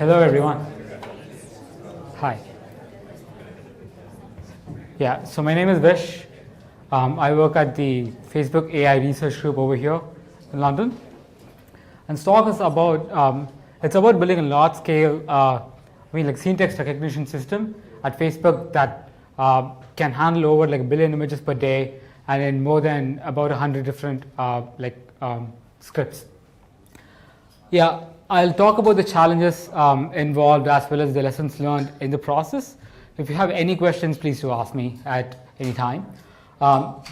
Hello, everyone. Hi. Yeah, so my name is Vish. I work at the Facebook AI research group over here in London. And STORK is about, it's about building a large-scale, scene text recognition system at Facebook that can handle over like 1 billion images per day and in more than about 100 different scripts. Yeah, I'll talk about the challenges involved as well as the lessons learned in the process. If you have any questions, please do ask me at any time. But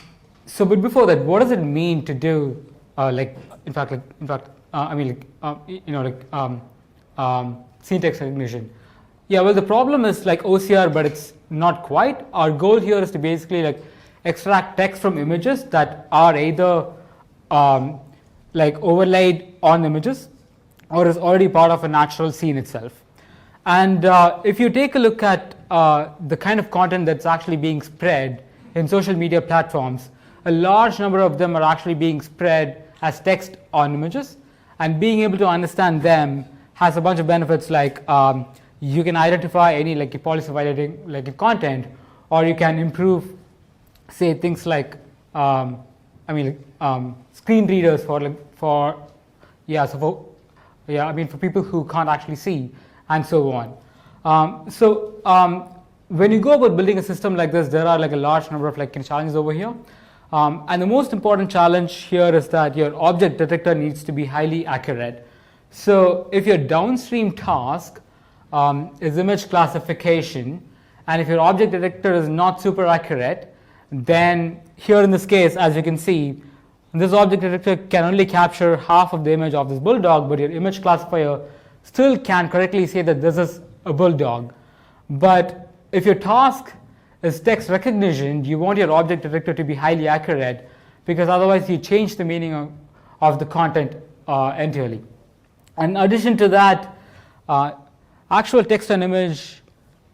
before that, what does it mean to do scene text recognition? Yeah, well, the problem is like OCR, but it's not quite. Our goal here is to basically like extract text from images that are either overlaid on images or is already part of a natural scene itself. And if you take a look at the kind of content that's actually being spread in social media platforms, a large number of them are actually being spread as text on images, and being able to understand them has a bunch of benefits, like you can identify any policy violating content, or you can improve, say, things like screen readers for people who can't actually see, and so on. When you go about building a system like this, there are a large number of challenges over here. And the most important challenge here is that your object detector needs to be highly accurate. So if your downstream task is image classification, and if your object detector is not super accurate, then here in this case, as you can see, this object detector can only capture half of the image of this bulldog, but your image classifier still can correctly say that this is a bulldog. But if your task is text recognition, you want your object detector to be highly accurate, because otherwise you change the meaning of the content entirely. In addition to that, actual text and image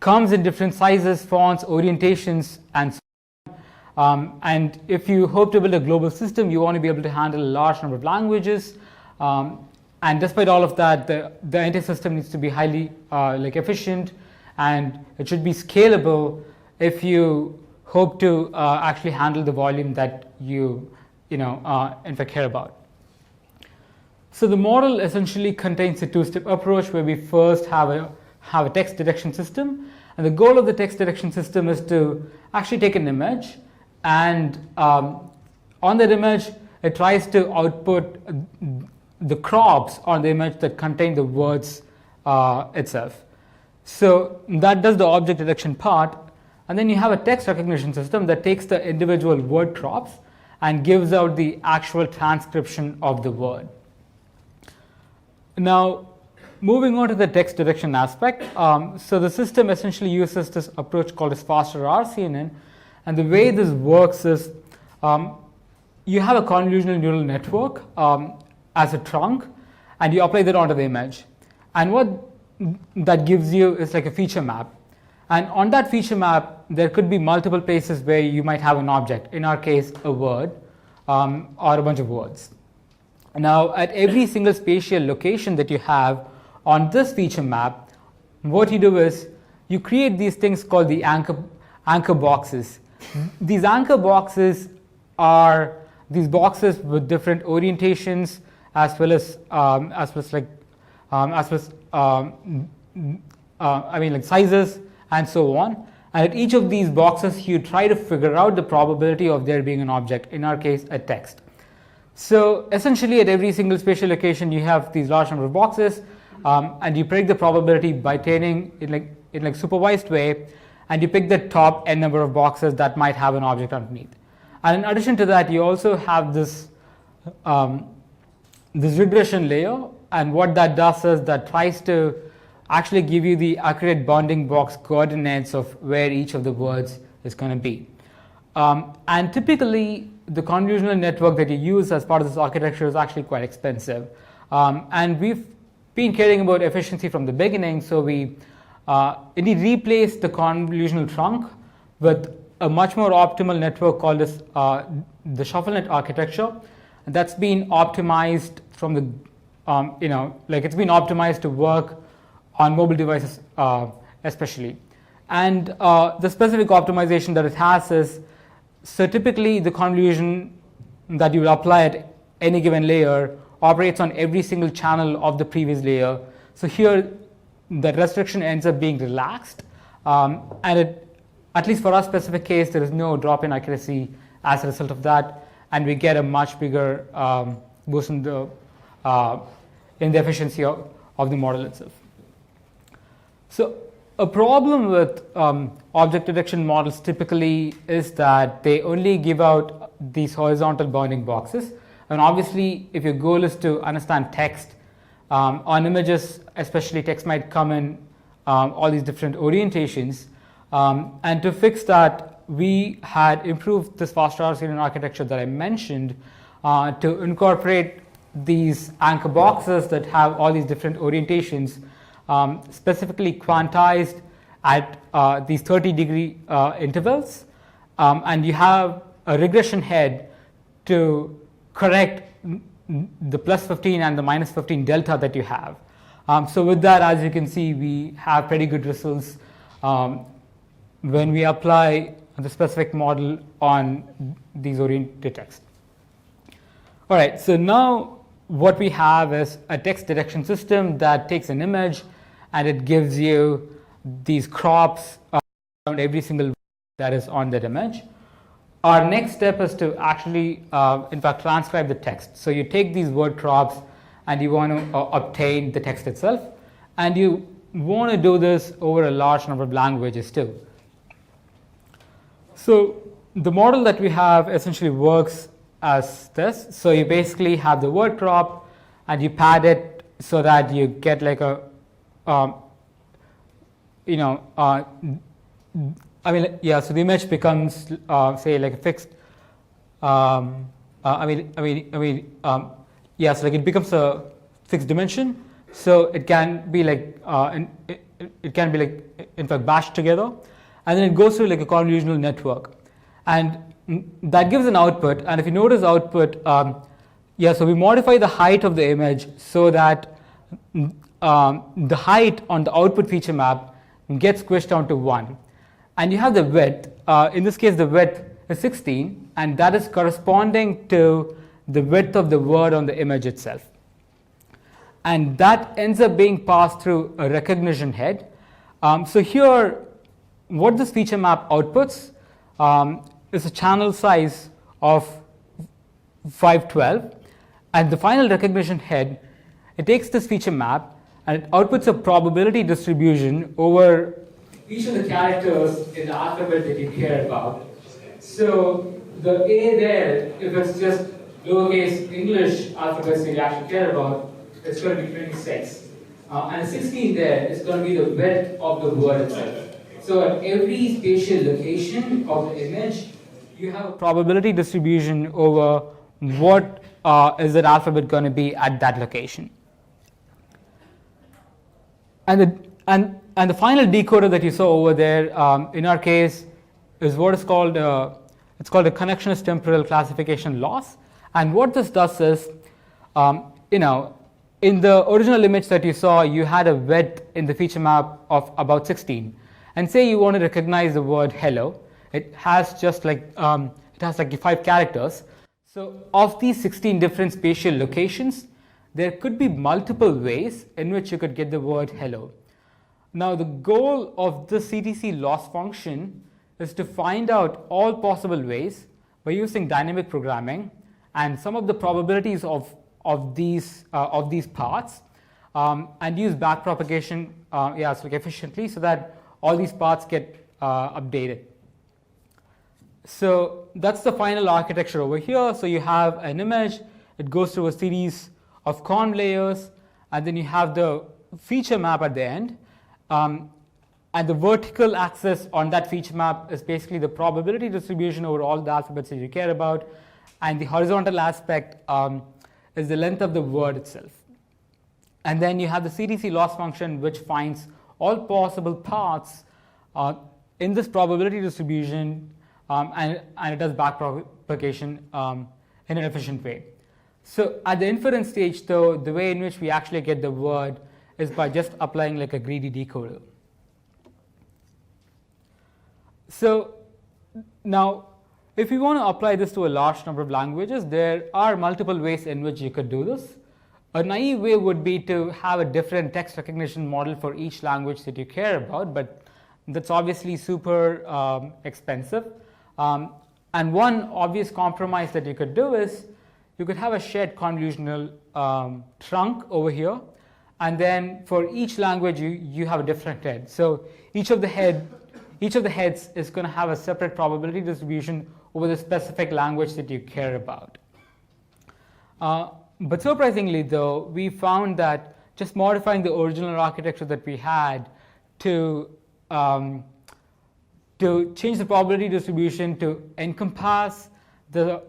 comes in different sizes, fonts, orientations, and so on. And if you hope to build a global system, you want to be able to handle a large number of languages. And despite all of that, the entire system needs to be highly efficient, and it should be scalable if you hope to actually handle the volume that you in fact care about. So the model essentially contains a two-step approach where we first have a text detection system, and the goal of the text detection system is to actually take an image, and on that image it tries to output the crops on the image that contain the words itself. So that does the object detection part, and then you have a text recognition system that takes the individual word crops and gives out the actual transcription of the word. Now, moving on to the text detection aspect, so the system essentially uses this approach called as faster RCNN, and the way this works is you have a convolutional neural network as a trunk, and you apply that onto the image, and what that gives you is like a feature map. And on that feature map, there could be multiple places where you might have an object, in our case a word or a bunch of words. Now at every single spatial location that you have on this feature map, what you do is you create these things called the anchor boxes. These anchor boxes are these boxes with different orientations as well as sizes and so on. And at each of these boxes, you try to figure out the probability of there being an object, in our case a text. So essentially at every single spatial location, you have these large number of boxes, and you predict the probability by training in supervised way, and you pick the top n number of boxes that might have an object underneath. And in addition to that, you also have this regression layer, and what that does is that tries to actually give you the accurate bounding box coordinates of where each of the words is going to be. And typically, the convolutional network that you use as part of this architecture is actually quite expensive. And we've been caring about efficiency from the beginning, so we indeed replaced the convolutional trunk with a much more optimal network called this, the ShuffleNet architecture. That's been optimized from the, it's been optimized to work on mobile devices especially. And the specific optimization that it has is, so typically the convolution that you will apply at any given layer operates on every single channel of the previous layer. So here the restriction ends up being relaxed, and at least for our specific case, there is no drop in accuracy as a result of that, and we get a much bigger boost in the efficiency of the model itself. So a problem with object detection models typically is that they only give out these horizontal bounding boxes. And obviously, if your goal is to understand text, on images, especially, text might come in all these different orientations. And to fix that, we had improved this fast RCN architecture that I mentioned to incorporate these anchor boxes that have all these different orientations, specifically quantized at these 30-degree intervals. And you have a regression head to correct the plus 15 and the minus 15 delta that you have. So with that, as you can see, we have pretty good results when we apply the specific model on these oriented text. All right, so now what we have is a text detection system that takes an image and it gives you these crops around every single word that is on that image. Our next step is to actually, in fact, transcribe the text. So you take these word crops and you want to obtain the text itself. And you want to do this over a large number of languages too. So the model that we have essentially works as this. So you basically have the word crop and you pad it so that you get like a, so the image becomes, say, like a fixed, so like it becomes a fixed dimension. So it can be like, it can be like, in fact, bashed together. And then it goes through like a convolutional network. And that gives an output. And if you notice output, so we modify the height of the image so that the height on the output feature map gets squished down to 1. And you have the width. In this case, the width is 16, and that is corresponding to the width of the word on the image itself. And that ends up being passed through a recognition head. So here, what this feature map outputs is a channel size of 512. And the final recognition head, it takes this feature map and it outputs a probability distribution over each of the characters in the alphabet that you care about. So the A there, if it's just lowercase English alphabets that you actually care about, it's going to be 26. And the 16 there is going to be the width of the word itself. So at every spatial location of the image, you have a probability distribution over what is that alphabet going to be at that location. And the final decoder that you saw over there, in our case, is what is called it's called a connectionist temporal classification loss. And what this does is, in the original image that you saw, you had a width in the feature map of about 16. And say you want to recognize the word hello, it has just like it has like 5 characters. So of these 16 different spatial locations, there could be multiple ways in which you could get the word hello. Now the goal of the CTC loss function is to find out all possible ways by using dynamic programming and some of the probabilities of these paths, and use backpropagation efficiently so that all these paths get updated. So that's the final architecture over here. So you have an image, it goes through a series of conv layers, and then you have the feature map at the end. And the vertical axis on that feature map is basically the probability distribution over all the alphabets that you care about. And the horizontal aspect is the length of the word itself. And then you have the CTC loss function, which finds all possible paths in this probability distribution, and it does backpropagation in an efficient way. So at the inference stage, though, the way in which we actually get the word is by just applying like a greedy decoder. So now, if you want to apply this to a large number of languages, there are multiple ways in which you could do this. A naive way would be to have a different text recognition model for each language that you care about, but that's obviously super expensive. And one obvious compromise that you could do is you could have a shared convolutional trunk over here, and then for each language you have a different head. So each of the heads is going to have a separate probability distribution over the specific language that you care about. But surprisingly, though, we found that just modifying the original architecture that we had to change the probability distribution to encompass the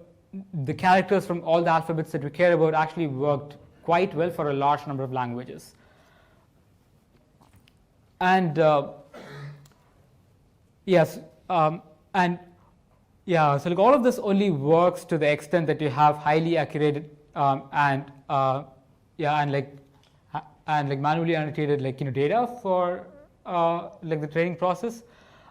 characters from all the alphabets that we care about actually worked quite well for a large number of languages. And yes, and yeah, so like all of this only works to the extent that you have highly accurate and manually annotated data for like the training process,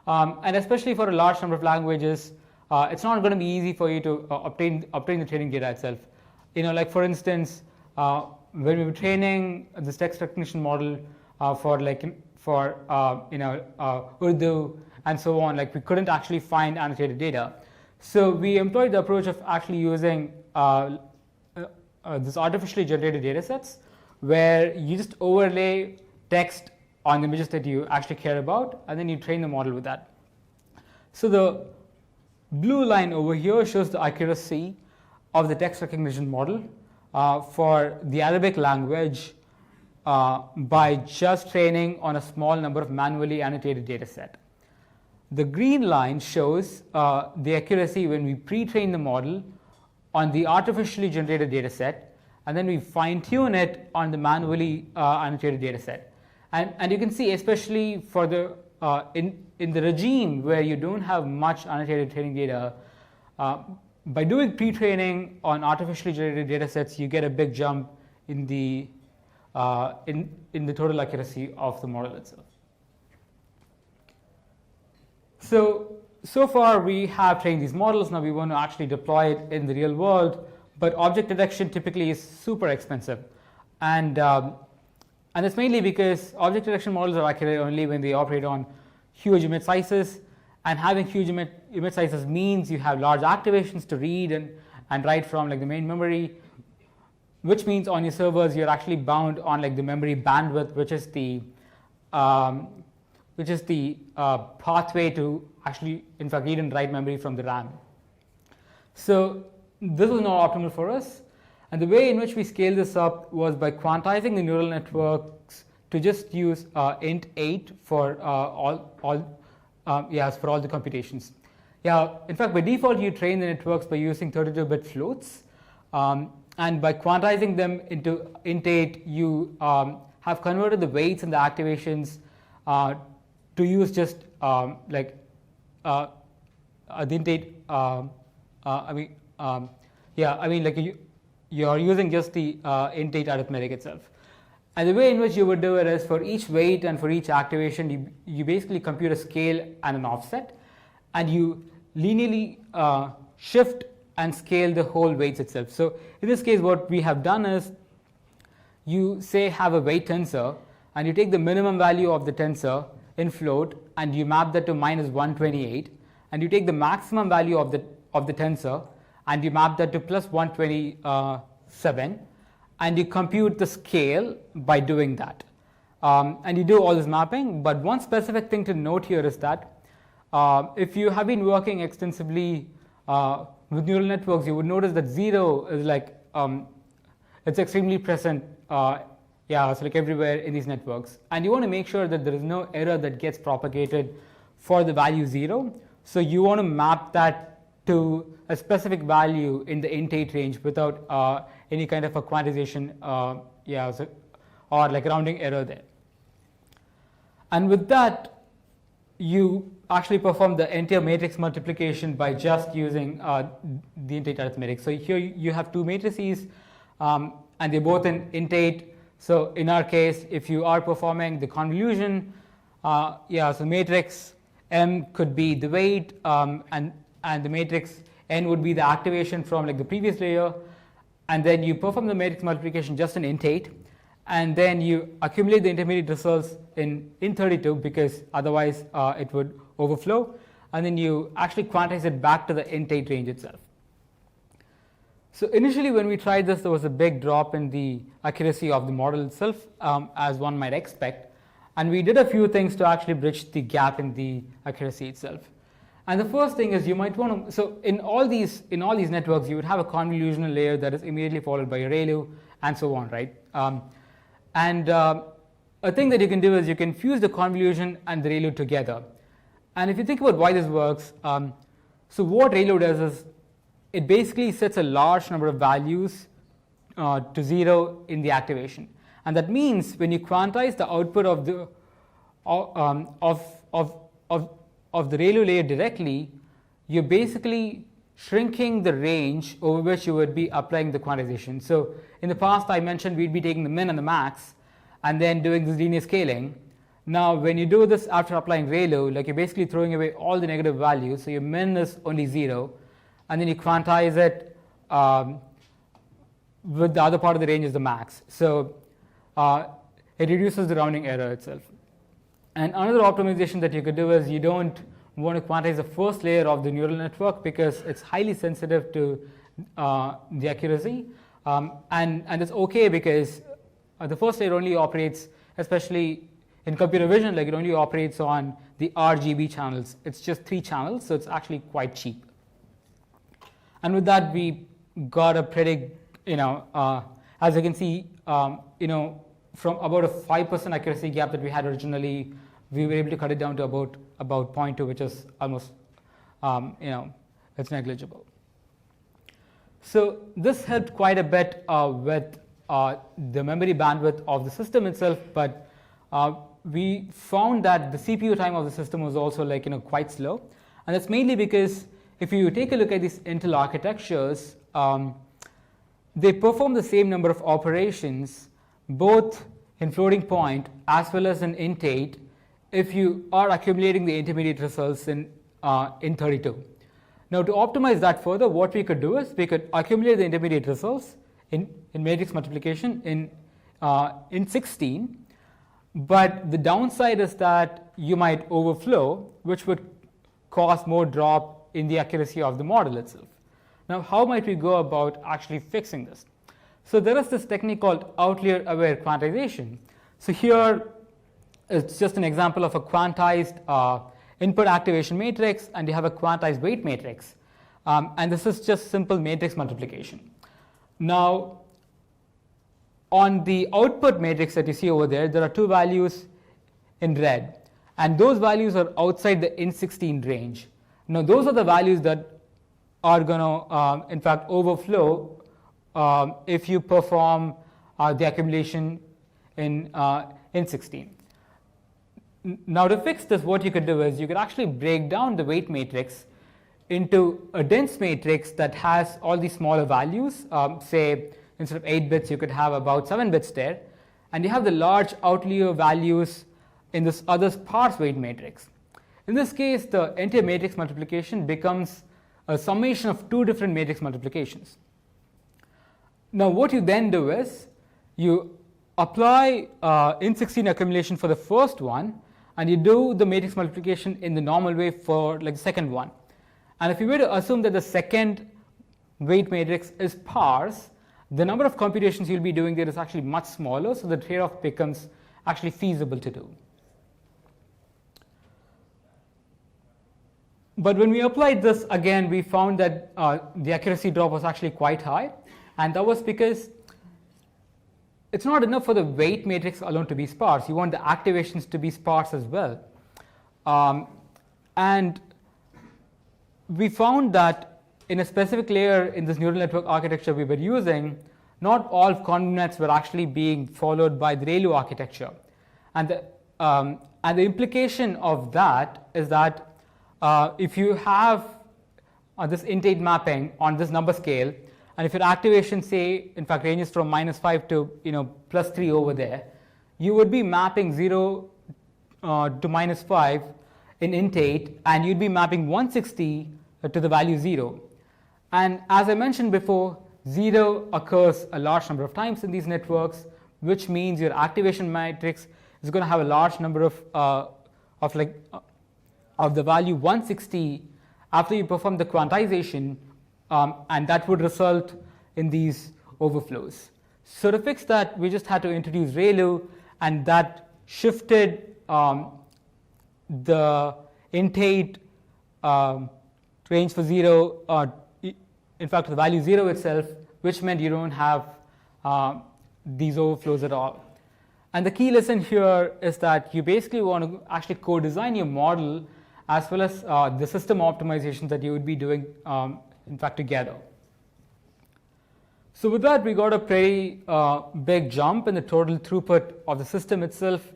and especially for a large number of languages, it's not going to be easy for you to obtain the training data itself. Like for instance, when we were training this text recognition model for Urdu and so on, like we couldn't actually find annotated data. So we employed the approach of actually using this artificially generated data sets, where you just overlay text on the images that you actually care about, and then you train the model with that. So the blue line over here shows the accuracy of the text recognition model for the Arabic language by just training on a small number of manually annotated data set. The green line shows the accuracy when we pre-train the model on the artificially generated data set, and then we fine-tune it on the manually annotated data set. And you can see, especially for the in the regime where you don't have much annotated training data, by doing pre-training on artificially generated data sets, you get a big jump in the total accuracy of the model itself. So far we have trained these models. Now we want to actually deploy it in the real world, but object detection typically is super expensive, and it's mainly because object detection models are accurate only when they operate on huge image sizes, and having huge image sizes means you have large activations to read and write from, like the main memory, which means on your servers you're actually bound on like the memory bandwidth, which is the pathway to actually in fact read and write memory from the RAM. So this was not optimal for us, and the way in which we scaled this up was by quantizing the neural networks to just use Int8 for all the computations. Yeah, in fact by default you train the networks by using 32-bit floats, and by quantizing them into Int8 you have converted the weights and the activations to use just the Int8 you're using just the Int8 arithmetic itself. And the way in which you would do it is for each weight and for each activation, you basically compute a scale and an offset, and you linearly shift and scale the whole weights itself. So in this case, what we have done is you say have a weight tensor, and you take the minimum value of the tensor in float, and you map that to minus 128, and you take the maximum value of the tensor, and you map that to plus 127, and you compute the scale by doing that. And you do all this mapping, but one specific thing to note here is that if you have been working extensively with neural networks, you would notice that 0 is like it's extremely present so like everywhere in these networks, and you want to make sure that there is no error that gets propagated for the value 0. So you want to map that to a specific value in the Int8 range without any kind of a quantization or like rounding error there. And with that, you actually perform the entire matrix multiplication by just using the Int8 arithmetic. So here you have two matrices, and they're both in Int8. So in our case, if you are performing the convolution, so matrix M could be the weight, and the matrix N would be the activation from like the previous layer, and then you perform the matrix multiplication just in Int8, and then you accumulate the intermediate results in Int32 because otherwise it would overflow, and then you actually quantize it back to the Int8 range itself. So initially when we tried this, there was a big drop in the accuracy of the model itself, as one might expect, and we did a few things to actually bridge the gap in the accuracy itself. And the first thing is you might want to, so in all these networks you would have a convolutional layer that is immediately followed by a ReLU and so on, right? A thing that you can do is you can fuse the convolution and the ReLU together. And if you think about why this works, so what ReLU does is it basically sets a large number of values to 0 in the activation. And that means when you quantize the output of the ReLU layer directly, you're basically shrinking the range over which you would be applying the quantization. So in the past I mentioned we'd be taking the min and the max and then doing this linear scaling. Now when you do this after applying ReLU, like you're basically throwing away all the negative values, so your min is only 0, and then you quantize it with the other part of the range is the max. So it reduces the rounding error itself. And another optimization that you could do is you don't want to quantize the first layer of the neural network because it's highly sensitive to the accuracy, and it's okay because the first layer only operates, especially in computer vision, like it only operates on the RGB channels. It's just 3 channels, so it's actually quite cheap. And with that, we got a pretty, as you can see, from about a 5% accuracy gap that we had originally, we were able to cut it down to about 0.2, which is almost, it's negligible. So this helped quite a bit with the memory bandwidth of the system itself, but we found that the CPU time of the system was also quite slow, and that's mainly because if you take a look at these Intel architectures, they perform the same number of operations both in floating point as well as in Int8 if you are accumulating the intermediate results in Int32. Now to optimize that further, what we could do is we could accumulate the intermediate results in matrix multiplication in Int16, but the downside is that you might overflow, which would cause more drop in the accuracy of the model itself. Now how might we go about actually fixing this? So there is this technique called Outlier-Aware Quantization. So here it's just an example of a quantized input activation matrix, and you have a quantized weight matrix, and this is just simple matrix multiplication. Now on the output matrix that you see over there, there are 2 values in red, and those values are outside the Int16 range. Now those are the values that are going to in fact overflow if you perform the accumulation in Int16. Now to fix this, what you could do is you could actually break down the weight matrix into a dense matrix that has all these smaller values. Say instead of 8 bits you could have about 7 bits there, and you have the large outlier values in this other sparse weight matrix. In this case, the entire matrix multiplication becomes a summation of 2 different matrix multiplications. Now what you then do is you apply Int16 accumulation for the first one, and you do the matrix multiplication in the normal way for the second one. And if you were to assume that the second weight matrix is sparse, the number of computations you'll be doing there is actually much smaller, so the trade-off becomes actually feasible to do. But when we applied this, again, we found that the accuracy drop was actually quite high, and that was because it's not enough for the weight matrix alone to be sparse. You want the activations to be sparse as well. And we found that in a specific layer in this neural network architecture we were using, not all convnets were actually being followed by the ReLU architecture. And the implication of that is that if you have this Int8 mapping on this number scale, and if your activation, say, in fact, ranges from -5 to +3 over there, you would be mapping 0 to -5 in Int8, and you'd be mapping 160 to the value 0. And as I mentioned before, 0 occurs a large number of times in these networks, which means your activation matrix is going to have a large number of the value 160 after you perform the quantization, and that would result in these overflows. So to fix that, we just had to introduce ReLU, and that shifted the Int8 range for 0, in fact, the value 0 itself, which meant you don't have these overflows at all. And the key lesson here is that you basically want to actually co-design your model as well as the system optimization that you would be doing, in fact, together. So with that, we got a pretty big jump in the total throughput of the system itself,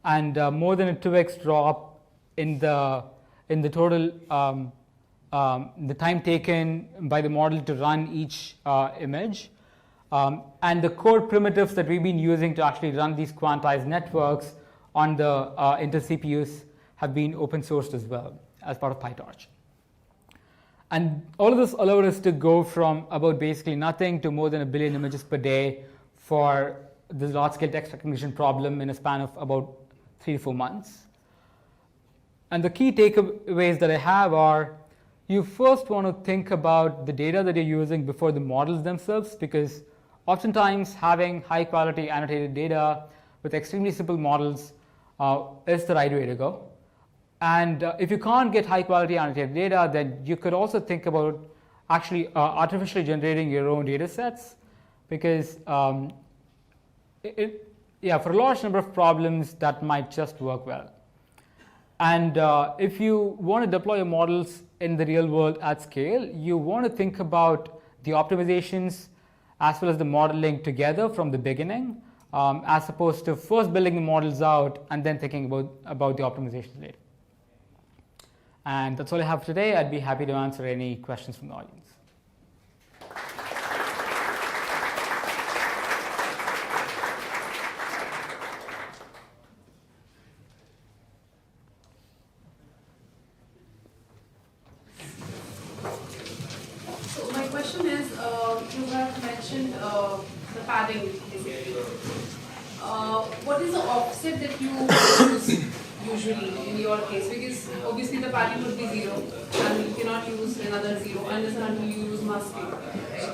and more than a 2x drop in the total the time taken by the model to run each image. And the core primitives that we've been using to actually run these quantized networks on the Intel CPUs have been open sourced as well as part of PyTorch. And all of this allowed us to go from about basically nothing to more than 1 billion images per day for this large-scale text recognition problem in a span of about 3 to 4 months. And the key takeaways that I have are, you first want to think about the data that you're using before the models themselves, because oftentimes having high quality annotated data with extremely simple models is the right way to go. And if you can't get high quality annotated data, then you could also think about actually artificially generating your own data sets, because for a large number of problems that might just work well. And if you want to deploy your models in the real world at scale, you want to think about the optimizations as well as the modeling together from the beginning, as opposed to first building the models out and then thinking about the optimizations later. And that's all I have for today. I'd be happy to answer any questions from the audience. So my question is, you have mentioned the padding basically. What is the offset that you use usually in your case? Because obviously the padding would be 0, and you cannot use another 0 unless until you use masking. Right?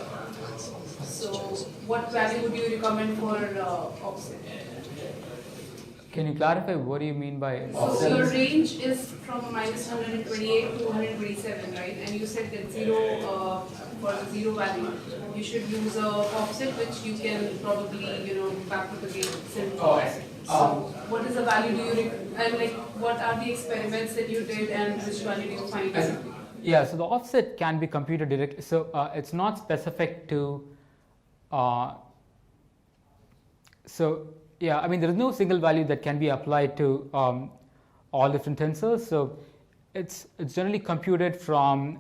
So what value would you recommend for offset? Can you clarify what do you mean by offset? So your range is from -128 to 127, right? And you said that 0 for the 0 value, you should use a offset which you can probably backpropagate simply. So what is the value do you and what are the experiments that you did and which value do you find? Yeah, so the offset can be computed directly. So it's not specific to. Yeah, I mean, there is no single value that can be applied to all different tensors. So it's generally computed from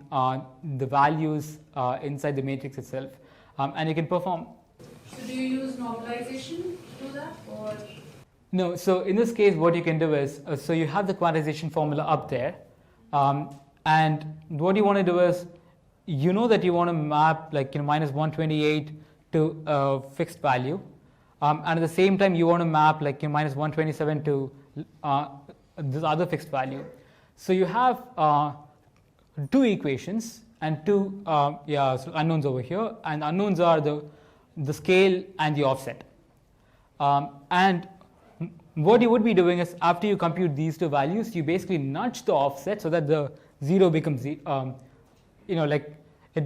the values inside the matrix itself, and you can perform. So do you use normalization to do that, or? No. So in this case, what you can do is, so you have the quantization formula up there, and what you want to do is, you know that you want to map -128 to a fixed value. And at the same time, you want to map -127 to this other fixed value. So you have 2 equations and 2 so unknowns over here, and unknowns are the scale and the offset. And what you would be doing is, after you compute these 2 values, you basically nudge the offset so that the 0 becomes it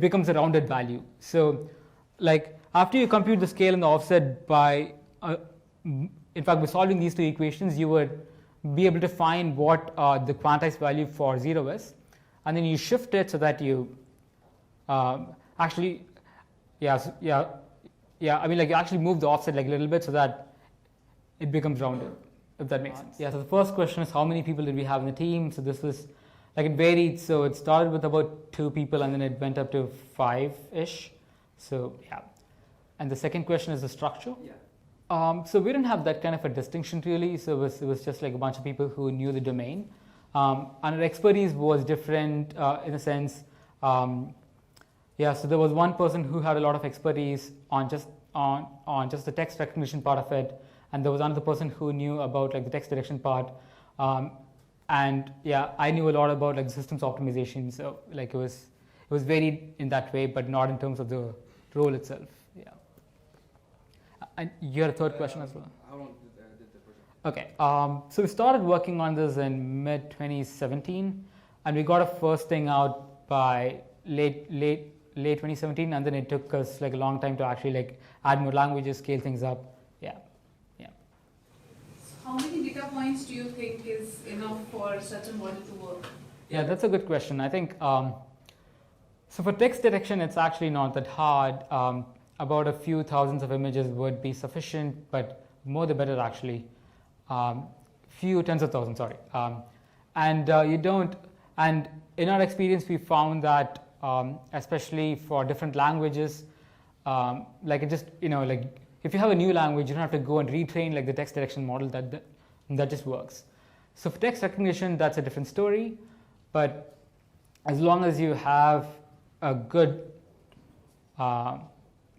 becomes a rounded value. So after you compute the scale and the offset by solving these 2 equations, you would be able to find what the quantized value for 0 is, and then you shift it so that you actually move the offset a little bit so that it becomes rounded, if that makes sense. Yeah, so the first question is, how many people did we have in the team? So this was, it varied. So it started with about 2 people, and then it went up to 5-ish. So yeah. And the second question is the structure. Yeah. So we didn't have that kind of a distinction really. So it was just like a bunch of people who knew the domain. And our expertise was different in a sense. Yeah, so there was one person who had a lot of expertise on just the text recognition part of it, and there was another person who knew about like the text detection part. And yeah, I knew a lot about like systems optimization. So like it was varied in that way, but not in terms of the role itself. Yeah. And you had a third question as well. How long did the project? Okay. So we started working on this in mid 2017, and we got a first thing out by late 2017, and then it took us like a long time to actually like add more languages, scale things up. Yeah. How many data points do you think is enough for such a model to work? Yeah, that's a good question. I think so. For text detection, it's actually not that hard. About a few thousands of images would be sufficient, but more the better actually. Few tens of thousands, sorry. And you don't. And in our experience, we found that especially for different languages, like it just like if you have a new language, you don't have to go and retrain like the text detection model. That just works. So for text recognition, that's a different story. But as long as you have a good, I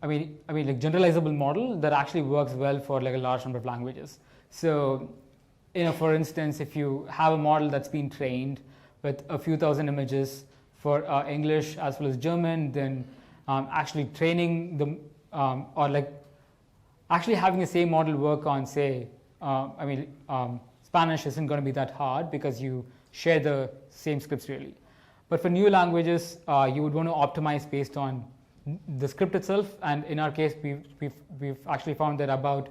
mean, like generalizable model that actually works well for like a large number of languages. So, for instance, if you have a model that's been trained with a few thousand images for English as well as German, then actually training them or like actually having the same model work on, say, Spanish isn't going to be that hard because you share the same scripts really. But for new languages, you would want to optimize based on the script itself. And in our case, we've actually found that about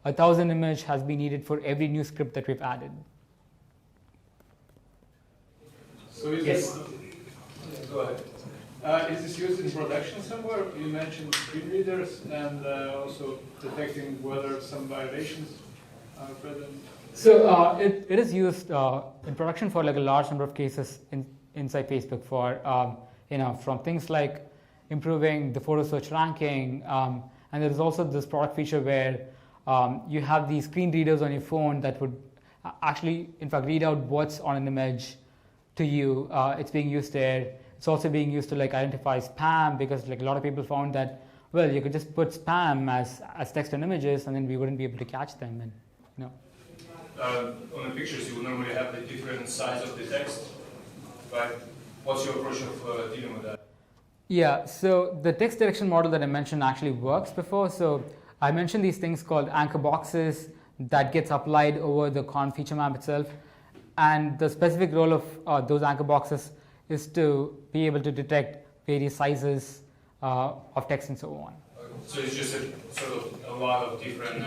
1,000 image has been needed for every new script that we've added. So is Yes. Go ahead. Is this used in production somewhere? You mentioned screen readers and also detecting whether some violations are present. So it is used in production for like a large number of cases inside Facebook for from things like improving the photo search ranking, and there is also this product feature where you have these screen readers on your phone that would actually in fact read out what's on an image to you. It's being used there. It's also being used to like identify spam because like a lot of people found that you could just put spam as text and images and then we wouldn't be able to catch them and on the pictures you will normally have the different size of the text, right? What's your approach of dealing with that? Yeah, so the text detection model that I mentioned actually works before. So I mentioned these things called anchor boxes that gets applied over the conf feature map itself. And the specific role of those anchor boxes is to be able to detect various sizes of text and so on. So it's just sort of a lot of different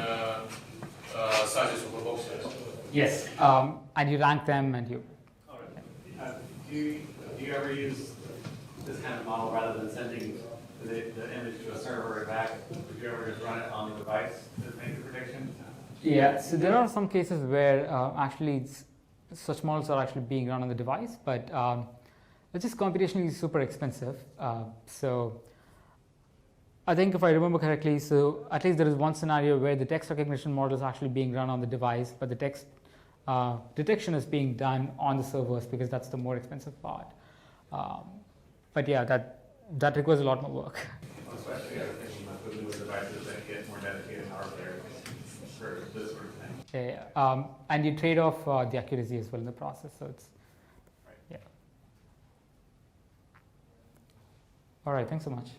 sizes of the boxes? Yes, and you rank them and you... All right. Do you ever use this kind of model rather than sending the image to a server or back? Would you ever just run it on the device to make the prediction? Yeah, so there are some cases where actually such models are actually being run on the device, but it's just computationally super expensive. So I think if I remember correctly, so at least there is one scenario where the text recognition model is actually being run on the device, but the text detection is being done on the servers because that's the more expensive part. But yeah, that requires a lot more work. Especially with devices that get more dedicated hardware for this sort of thing. Yeah, and you trade off the accuracy as well in the process. So it's yeah. All right, thanks so much.